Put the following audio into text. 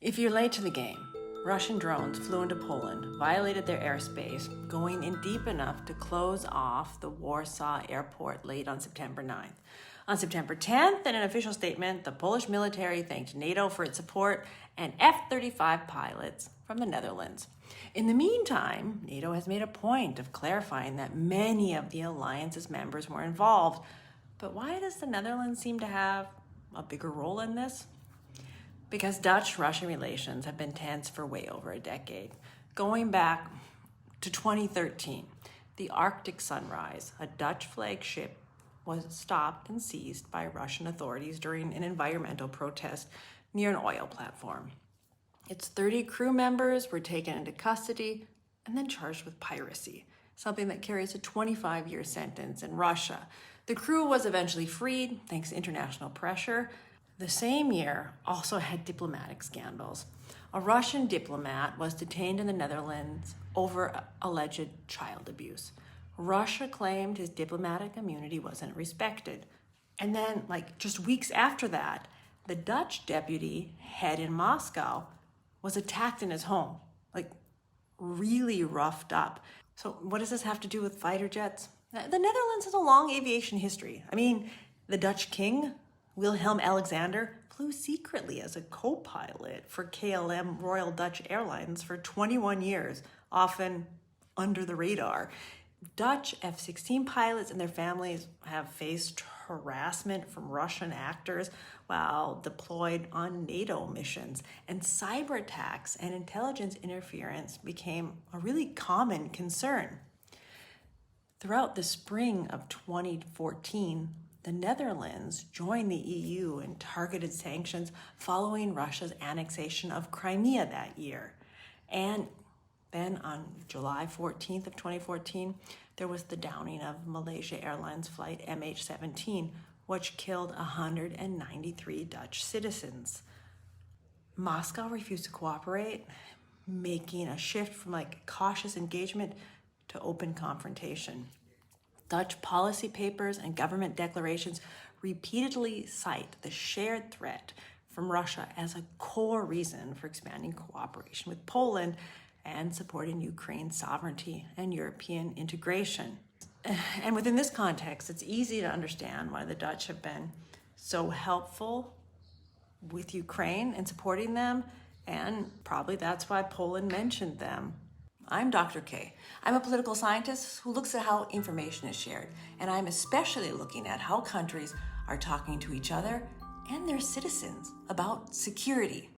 If you're late to the game, Russian drones flew into Poland, violated their airspace, going in deep enough to close off the Warsaw airport late on September 9th. On September 10th, in an official statement, the Polish military thanked NATO for its support and F-35 pilots from the Netherlands. In the meantime, NATO has made a point of clarifying that many of the alliance's members were involved. But why does the Netherlands seem to have a bigger role in this? Because Dutch-Russian relations have been tense for way over a decade. Going back to 2013, the Arctic Sunrise, a Dutch flagship, was stopped and seized by Russian authorities during an environmental protest near an oil platform. Its 30 crew members were taken into custody and then charged with piracy, something that carries a 25-year sentence in Russia. The crew was eventually freed thanks to international pressure. The same year also had diplomatic scandals. A Russian diplomat was detained in the Netherlands over alleged child abuse. Russia claimed his diplomatic immunity wasn't respected. And then, just weeks after that, the Dutch deputy head in Moscow was attacked in his home, really roughed up. So what does this have to do with fighter jets? The Netherlands has a long aviation history. The Dutch king, Willem Alexander, flew secretly as a co-pilot for KLM Royal Dutch Airlines for 21 years, often under the radar. Dutch F-16 pilots and their families have faced harassment from Russian actors while deployed on NATO missions, and cyber attacks and intelligence interference became a really common concern. Throughout the spring of 2014, the Netherlands joined the EU in targeted sanctions following Russia's annexation of Crimea that year. And then on July 14th of 2014, there was the downing of Malaysia Airlines flight MH17, which killed 193 Dutch citizens. Moscow refused to cooperate, making a shift from cautious engagement to open confrontation. Dutch policy papers and government declarations repeatedly cite the shared threat from Russia as a core reason for expanding cooperation with Poland and supporting Ukraine's sovereignty and European integration. And within this context, it's easy to understand why the Dutch have been so helpful with Ukraine and supporting them, and probably that's why Poland mentioned them. I'm Dr. K. I'm a political scientist who looks at how information is shared, and I'm especially looking at how countries are talking to each other and their citizens about security.